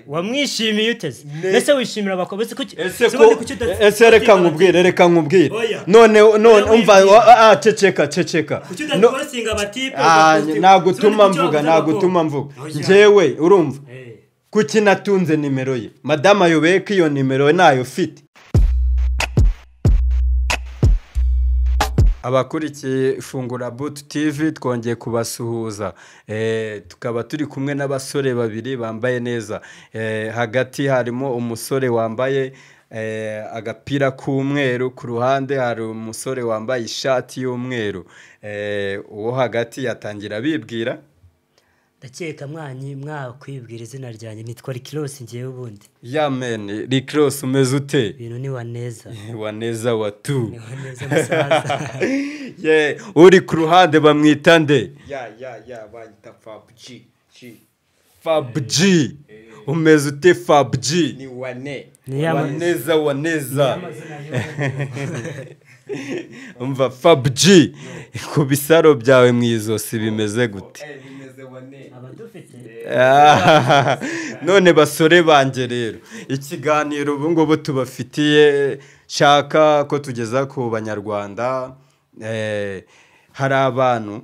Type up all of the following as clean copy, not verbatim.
wamwishimiye uteze ese wishimira abakobwa ese reka nkubwire none umva ceceka nagutuma mvuga njyewe urumva kuki natunze nimero ye madama yobeye ko iyo nimero nayo ufite abakurikiye Fungura Boot TV twongeye kubasuhuza tukaba turi kumwe n'abasore babiri bambaye neza hagati harimo umusore wambaye agapira k'umweru ku ruhande hari umusore wambaye ishati y'umweru uwo hagati yatangira bibwira ndakeka mwakwibwira izina ryanjye nitwa Rikros ngiye ubundi men Rikros umeze ute ibintu ni waneza watu ni waneza musaza uri ku ruhande bamwita nde banyita Fabg umeze ute Fabg ni waneza umva Fabg ku bisaro byawe mwizosi bimeze gute none basore banjye rero ikiganiro ubu ngubu tubafitiye shaka ko tugeza ku banyarwanda hari abantu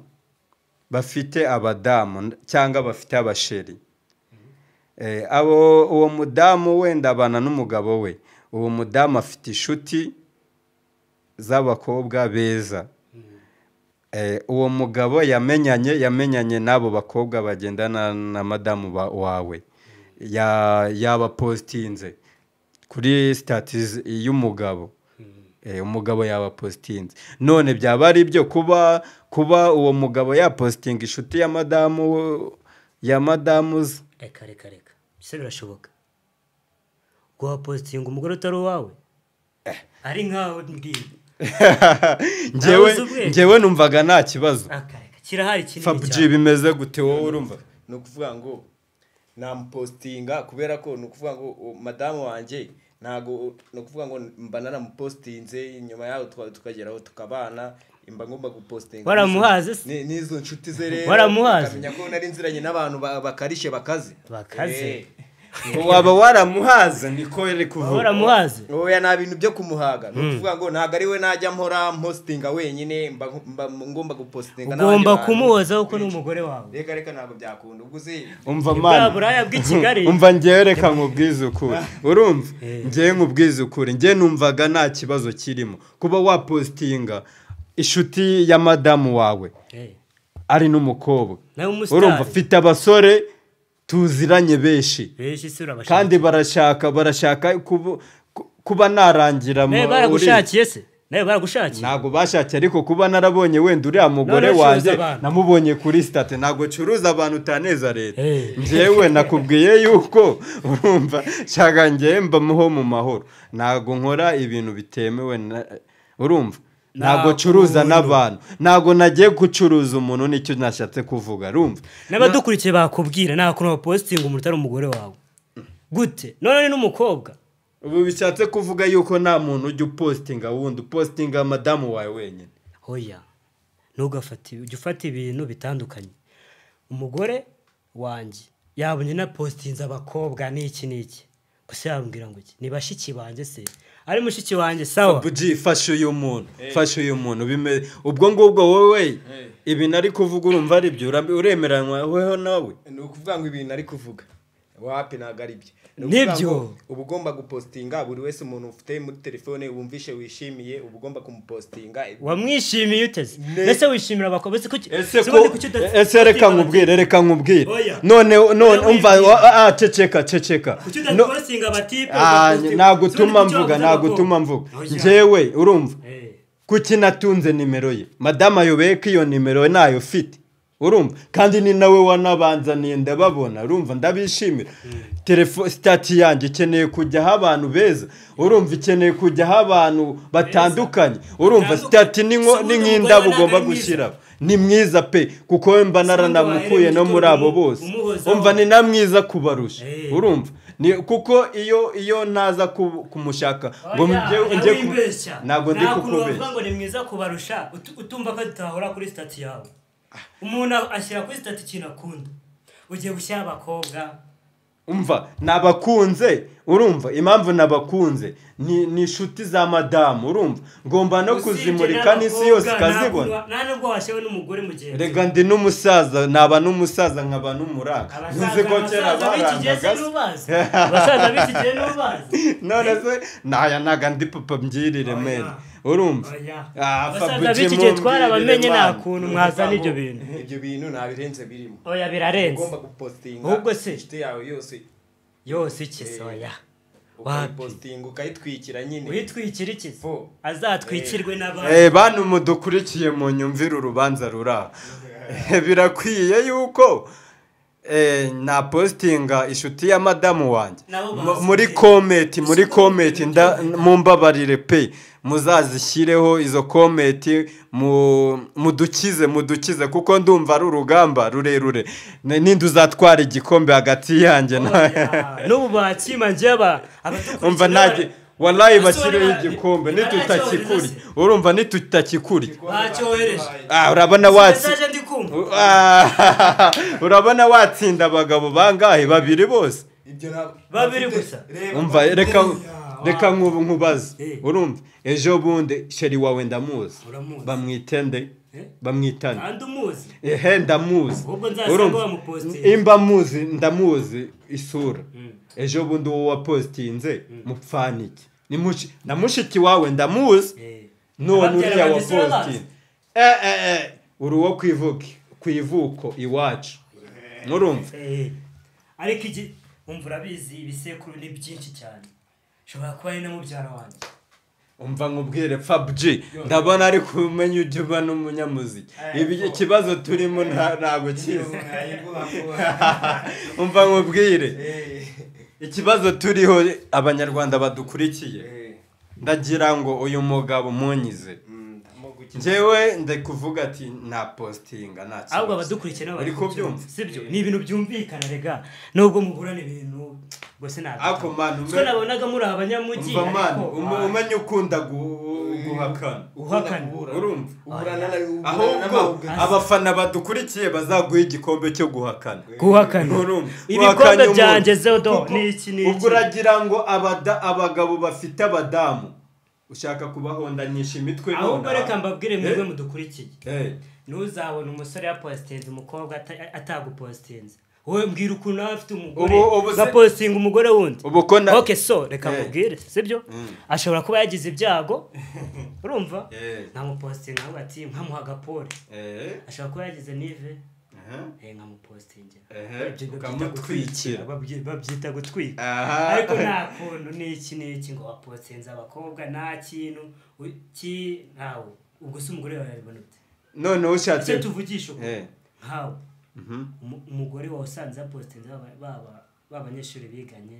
bafite abadamu cyangwa bafite abasheri uwo mudamu wenda abana n'umugabo we uwo mudamu afite inshuti z'abakobwa beza uwo mugabo yamenyanye n'abo bakobwa bagendana na madamu wawe yabapostinze kuri status y'umugabo umugabo yabapostinze none byaba ari byo kuba uwo mugabo yapostinga inshuti ya madamu reka bise birashoboka guhapostinga umugore utari uwawe ari nkaho mbwira njyewe numvaga nta kibazo kirahari kinini Fabg bimeze gute wowe urumva no kuvuga ngo namupostinga kubera ko no kuvuga ngo madamu wanje ntago no kuvuga ngo mba naramupostinze nyuma yaho tukageraho tukabana imba ngomba gupostinga waramuhaze nizo nshuti ze rero waramuhaze ko nari nziranye n'abantu bakarishe bakaze waba waramuhaza niko yari kuvuga waramuhaze oya na bintu byo kumuhaga no kuvuga ngo ntago ari we najya mpora postinga wenyine mba ngomba gupostinga n'abandi ugomba kumuhoza uko n'umugore wawe reka ntago byakunda ubwo uzi umva man umva ngiye reka nkubwize ukuri urumva ngiye nkubwize ukuri ngiye numvaga nta kibazo kirimo kuba wapostinga inshuti ya madamu wawe ari n'umukobwa urumva ufite abasore tuziranye benshi kandi barashaka kuba narangira muri baragushakiye se nawe baragushakiye ntago bashakiye ariko kuba narabonye wenda uriya mugore wanjye namubonye kuri state ntago curuza abantu utaneza leta njyewe nakubwiye yuko urumva shaka njye mbamuho mu mahoro ntago nkora ibintu bitemewe urumva ntago curuza n'abantu ntago nagiye gucuruza umuntu nicyo nashatse kuvuga rumva n'abadukurikiye bakubwira nta kuntu postinga umuntu utari umugore wawe gute none n'umukobwa ubu bishatse kuvuga yuko nta muntu ujya upostinga wundi upostinga madamu wawe wenyine hoya ntugafate ujya ufata ibintu bitandukanye umugore wanjye yabonye na postinze abakobwa n'iki gusa yambwira ngo iki ni bashiki banjye se ari mushiki wanjye sawa Fabg fasha uyu muntu ubwo ngubwo wowe ibintu ari kuvuga urumva ari byo uremeranywa weho nawe ni ukuvuga ngo ibintu ari kuvuga wapi ntago ari byo nibyo uba ugomba gupostinga buri wese umuntu ufite muri telefone wumvishe wishimiye uba ugomba kumupostinga wamwishimiye uteze ese wishimira abakobwa ese reka nkubwire none umva ceceka nagutuma mvuga njyewe urumva kuki natunze nimero ye madama yobeye ko iyo nimero nayo ufite urumva kandi ni nawe wanabanzaniye ndababona urumva ndabishimira stati yanjye ikeneye kujyaho abantu beza urumva ikeneye kujyaho abantu batandukanye urumva stati ni nk'indabo ugomba gushyira ni mwiza pe kuko mba naranamukuye no muri abo bose umva ni na mwiza kubarusha urumva kuko iyo ntaza kumushaka ngo ntabwo ndi kukubeshya ngo ni mwiza kubarusha utumva ko tutahora kuri stati yawe umuntu ashyira kuri stati ikintu akunda ugiye gushyira abakobwa umva nabakunze urumva impamvu nabakunze ni inshuti za madamu urumva ngomba no kuzimurika n'isi yose ikazibona nta nubwo washewe n'umugore mugenzi rega ndi n'umusaza naba n'umusaza nkaba n'umuraka ntuzi ko kera barangaga abasaza b'iki gihe n'ubazi none se naga ndi papa mbyirire mene urumva abasaza b'iki gihe twarabamenye nta kuntu mwazana ibyo bintu nta birenze birimo oya birarenze ugomba gupostinga ahubwo se inshuti yawe yose iki soya wapostinga ukayitwikira nyine uyitwikira iki azatwikirwe n'abandi bantu mudukurikiye mu nyumvira urubanza ruraha birakwiye yuko na postinga inshuti ya madamu wanjye muri komenti mumbabarire pe muzazishyireho izo komenti mudukize kuko ndumva ari urugamba rurerure ninde uzatwara igikombe hagati yanjye n'ubu bakima njye umva nanjye wallahi bashyireho igikombe nitutakikuri urumva nitutakikuri urabona watsinda abagabo bangahe babiri bose babiri gusa umva reka nkubaze urumva ejo bundi sheri wawe ndamuzi bamwitende bamwitane ndamuzi imba muzi ndamuzi isura ejo bundi wowe wapositinze mupfanike na mushiki wawe ndamuzi none uriya wapositinze uri uwo ku ivuko iwacu murumva ariko umva urabizi ibisekuru ni byinshi cyane ushobora kuba ari na mubyara wanjye umva nkubwire Fabji ndabona ari kumenya ujya uba n'umunyamuziki ikibazo turimo ntabwo kizi umva nkubwire ikibazo turiho abanyarwanda badukurikiye ndagira ngo uyu mugabo munyize njyewe ndikuvuga ati nta postinga nta ahubwo abadukurikiye n'abari kubyumva sibyo ni ibintu byumvikana rega nubwo muhurana ibintu gose ntabwo so nabonaga muri abanyamujyi umenya ukunda guhakana urumva ahubwo abafana badukurikiye bazaguha igikombe cyo guhakana ibikombe byangezeho do n'iki ubwo uragira ngo abagabo bafite abadamu ushaka kubahondanisha imitwe none ahubwo reka mbabwire mwebwe mudukurikiye ntuzabona umusore yapostinze umukobwa atagupostinze wowe mbwira ukuntu nawe afite umugore ugapostinga umugore wundi okay so reka mbabwire sibyo ashobora kuba yagize ibyago urumva nkamupostinga ahubwo ati nkamuha agapore ashobora kuba yagize nive nkamupostinga ukamutwikira babyita gutwika ariko nta kuntu n'iki ngo wapostinze abakobwa nta kintu ntawe ubwo se umugore wawe yabibona ute none ushatse tuvugisha nkawe umugore wawe usanze yapostinze b'abanyeshuri biganye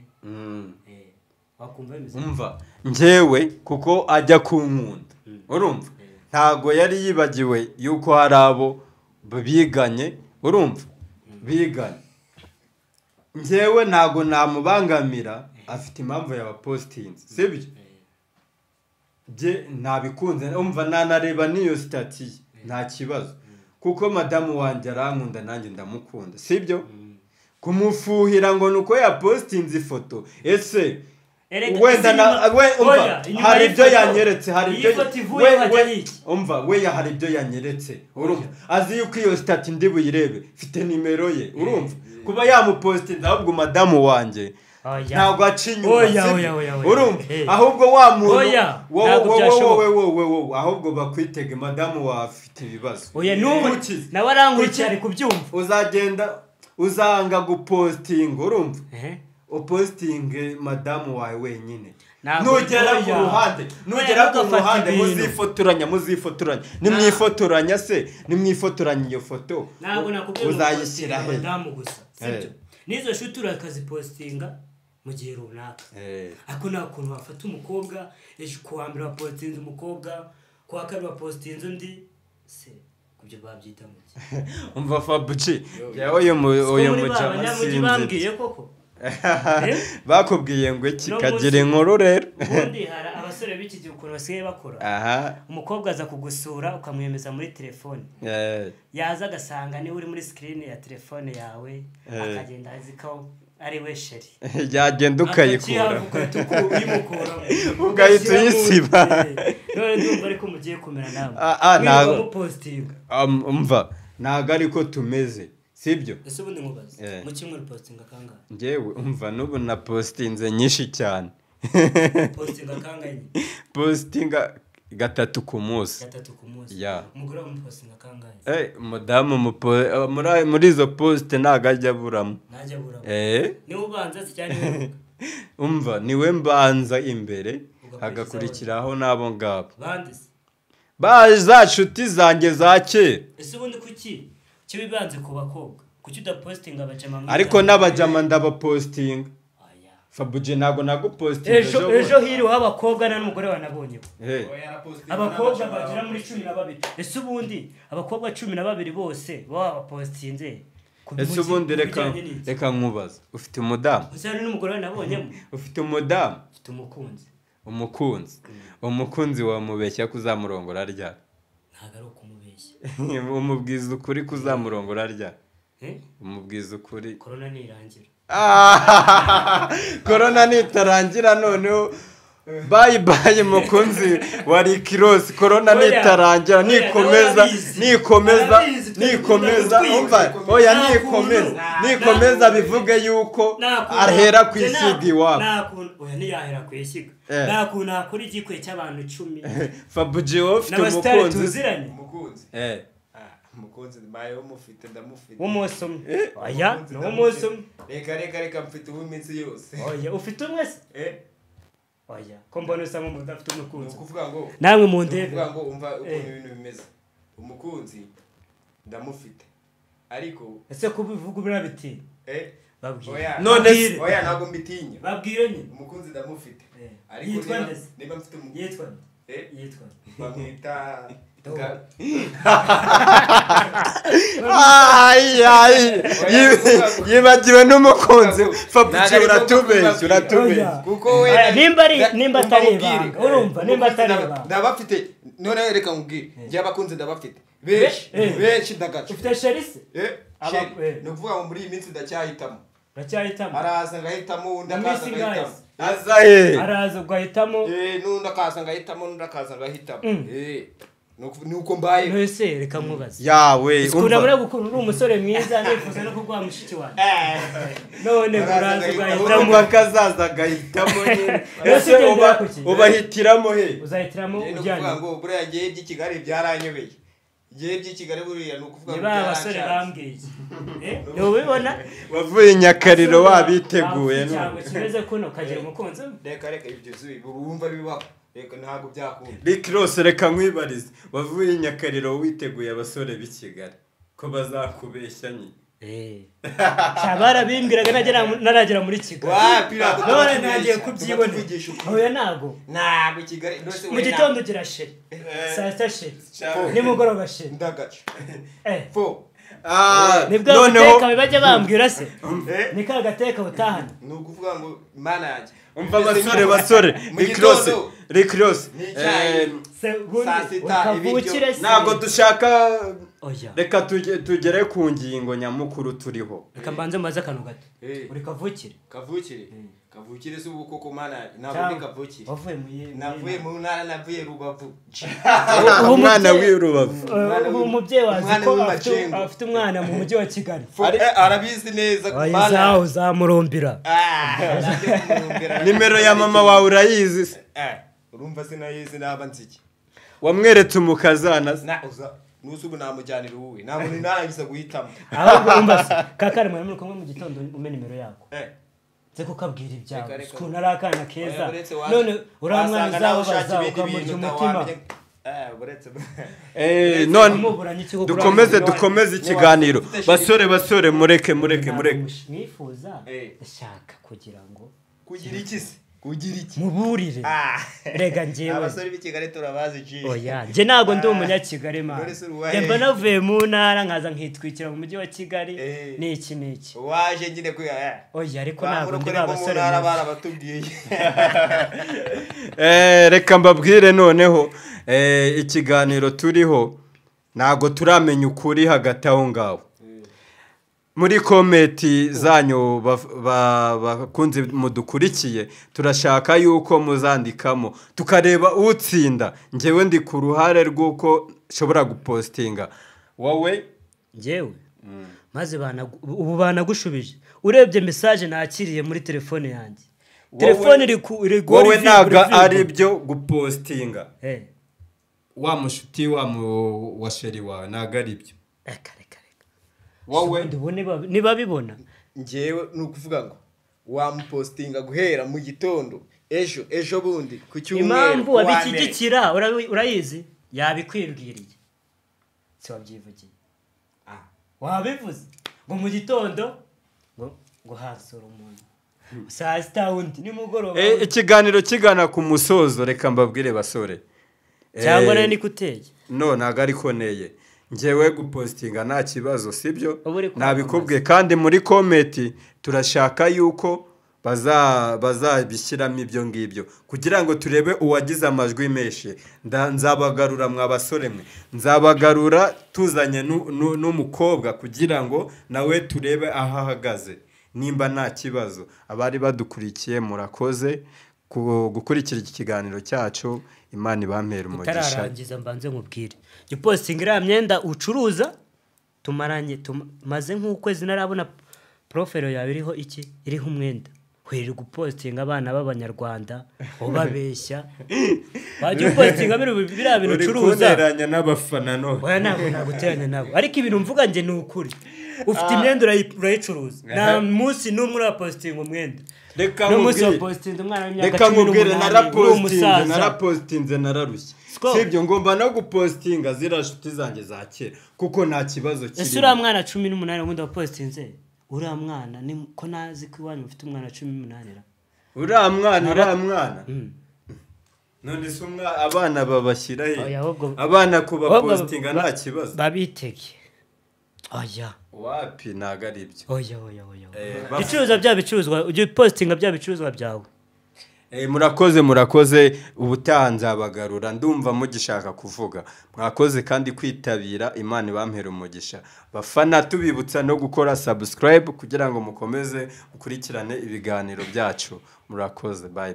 wakumva bimeze umva njyewe kuko ajya kunkunda urumva ntago yari yibagiwe yuko hari abo biganye urumva biganye njyewe ntago namubangamira afite impamvu yabapostinze sibyo nabikunze umva nanareba n'iyo stati nta kibazo kuko madamu wanjye arankunda nanjye ndamukunda sibyo kumufuhira ngo nuko yapostinze ifoto ese wenda hari ibyo yanyeretse hari ibyo yanyeretse urumva azi yuko iyo stati ndi buyirebe mfite nimero ye urumva kuba yamupostinze ahubwo madamu wanjye ntabwo aca inyuma urumva ahubwo wa muntu wowe ahubwo bakwitege madamu wawe afite ibibazo nawe arankurikira ari kubyumva uzagenda uzanga gupostinga urumva upostinge madamu wawe wenyine nugera ku ruhande muzifotoranya nimwifotoranya nimwifotoranya iyo foto uzayishyira he n'izo shuti urakazipostinga mu gihe runaka ariko nta kuntu wafata umukobwa ejo kuwa mbere wapostinze umukobwa kuwa kabiri wapostinze undi se kubyo babyita mu gihe umva Fabuci yawe uyu mujama bambwiye koko bakubwiye ngo iki kagira inkuru rero ubundi hari abasore b'iki gihe ukuntu basigaye bakora umukobwa aza kugusura ukamwemeza muri telefone yaza agasanga niba uri muri screen ya telefone yawe akagenda azi ko ari we sheri yagenda ukayikura uyimukuramo ugahita uyisiba none ndumva ariko mugiye kumera namwe ntabwo mupostinga umva ntabwo ariko tumeze sibyo ese ubundi nkubaze mu kimwe postinga kangahe njyewe umva n'ubu na postinze nyinshi cyane postinga kangahe postinga gatatu ku munsi ya umugore wa mupostinga kangahe mudamu muri izo poste ntabwo ajya aburamo niwe ubanza cyane umva niwe mbanza imbere hagakurikiraho n'abo ngabo za nshuti zanjye za kera ese ubundi kuki bibanze ku bakobwa kuki udapostinga abajama ariko n'abajama ndabapostinga Fabuje ntago nagupostinga ejo hiriho abakobwa n'umugore wanabonye abakobwa bagera muri 12 ese ubundi abakobwa 12 bose bapostinze ese ubundi reka nkubaza ufite umudamu ese n'umugore wanabonyemo ufite umudamu ufite umukunzi wamubeshya kuzamurongora rya ntago ari ukumubeshya umubwiza ukuri kuzamurongora rya umubwiza ukuri corona nirangira corona nitarangira noneho bye mukunzi wa Rick Ross corona nitarangira nikomeza umva oya nikomeza bivuge yuko ahera kwisiga iwabo oya niyahera kwisiga nakuna kuri gikwe cy'abantu 10 Fabuje ufite umukunzi mayo mufite ndamufite umusomye oya no umusomye reka mfite uw'iminsi yose oya ufite umwe se oya ko mbona usanga umuntu afite umukunzi kuvuga ngo namwe mu ndebe kuvuga ngo umva ukuntu ibintu bimeze umukunzi ndamufite ariko ese kubivuga birabiti babwira none oya ntago mbitinya babwire nyine umukunzi ndamufite ariko niba mfite yitwa bamwita yibagiwe n'umukunzi Fabuje uratubeshya kuko we nimba atari ibanga urumva nimba atari ibanga ndabafite none reka nkubwire njye abakunzi ndabafite benshi ndagaca ufite sherisi no kuvuga ngo muri iyi minsi ndacyahitamo araza ngahitamo undi akaza ngahitamo araza ugahitamo n'undi akaza ngahitamo n'undi akaza ngahitamo nuko mbaye nose reka mubaze yawe ukunda muri gukunda uri umusore mwiza nifuza no kugwa mushiki wanjye none uraza ugahitamo bakazaza gahitamo ese ubahitiramo uzahitiramo ujyanye ngo buriya gihe by'Ikigali byaranyobeye gihe by'Ikigali buriya no kuvuga ngo abasore bambwiye no ubibona wavuye Nyakariro wabiteguye no kimeze kuno kagira umukunzi reka ibyo zubi urumva bibaho reka ntago byakunda Rick Ross reka nkwibarize wavuye Nyakariro witeguye abasore b'Ikigali ko bazakubeshya nyi cyabara bimbwiraga naragera muri Kigali none nagiye kubyibona oya nago Kigali mu gitondo gira sheri saa sita sheri nimugoroba sheri ndagaca nibwo gateka bajya bambwira se ni ka gateka utahana ni ukuvuga ngo mana yanjye umva basore Rick Ross ntabwo dushaka reka tugere ku ngingo nyamukuru turiho reka mbanze maze akantu gato uri kavukire se ubu koko mana ntabwo ndi kavukire navuye mu ntara navuye Rubavu umwana w'Urubavu umubyeyi wazi ko afite umwana mu mujyi wa Kigali arabizi neza mana uzamurumbira nimero ya mama wawe urayizi se urumva sinayizi naba nziki wamweretse umukazana nusubu namujyanira uwe ntabwo narangiza guhitamo ahubwo umbaza kakari muri kumwe mu gitondo ume nimero yako zeko kabwira ibyawe kuna rakana keza none uramwana zawo bazawo kamurya umutima dukomeze ikiganiro basore mureke mwifuza ndashaka kugira ngo kugira iki se kugira iki muburire rega njewe abasore b'Ikigali turabazi ji oya nje nago ndi umunyakigali man demba navuye mu ntara nkaza nkitwikira mu mujyi wa Kigali n'iki waje nyine kuya oya ariko nago ndi abasore barabatubwiye reka mbabwire noneho ikiganiro turiho nago turamenya ukuri hagati aho ngaho muri komenti zanyu bakunze mudukurikiye turashaka yuko muzandikamo tukareba utsinda njyewe ndi ku ruhare rw'uko nshobora gupostinga wowe njyewe maze ubu banagushubije urebye message nakiriye muri telefone yanjye telefone iri wowe ntabwo ari byo gupostinga wa mushuti wa sheri wawe ntabwo ari byo wowe niba bibona njyewe nukuvuga ngo wamupostinga guhera mu gitondo ejo bundi ku cyumweru impamvu wabikigikira urayizi yabikwibwiriye si wabyivugiye wabivuze ngo mu gitondo ngo hasura umuntu saa sita wundi nimugoroba ikiganiro kigana ku musozo reka mbabwire basore cyangwa nari nikuteye no ntabwo ariko neye njyewe gupostinga nta kibazo sibyo nabikubwiye kandi muri komenti turashaka yuko bazabishyiramo ibyo ngibyo kugira ngo turebe uwagize amajwi menshi nzabagarura mwa basore mwe nzabagarura tuzanye n'umukobwa kugira ngo nawe turebe aho ahagaze nimba nta kibazo abari badukurikiye murakoze gukurikira iki kiganiro cyacu Imana ibampera umugisha tararangiza mbanze nkubwire gipostinga iriya myenda ucuruza tumaze nk'ukwezi narabona profile yawe iriho iki iriho umwenda wiri gupostinga abana b'abanyarwanda ubabeshya wajya upostinga biriya bintu ucuruza urikuneranya n'abafana no oya ntabwo guteranya nabo ariko ibintu mvuga nge ni ukuri ufite imyenda urayicuruza nta munsi n'umwe urapostinga umwenda reka nkubwire narapostinze nararushye sibyo ngomba no gupostinga zira nshuti zanjye za kera kuko nta kibazo kirimo ese uriya mwana 18 ubundi wapostinze uriya mwana ko nazi ko iwanyu ufite umwana 18 uriya mwana none se abana babashyira he abana kubapostinga nta kibazo babitege oya wapi ntago ari byo oya bicuruzwa bya bicuruzwa ujye postinga bya bicuruzwa byawe murakoze ubutaha nzabagarura ndumva mugishaka kuvuga mwakoze kandi kwitabira Imana ibampera umugisha bafana tubibutsa no gukora subscribe kugira ngo mukomeze ukurikirane ibiganiro byacu murakoze bye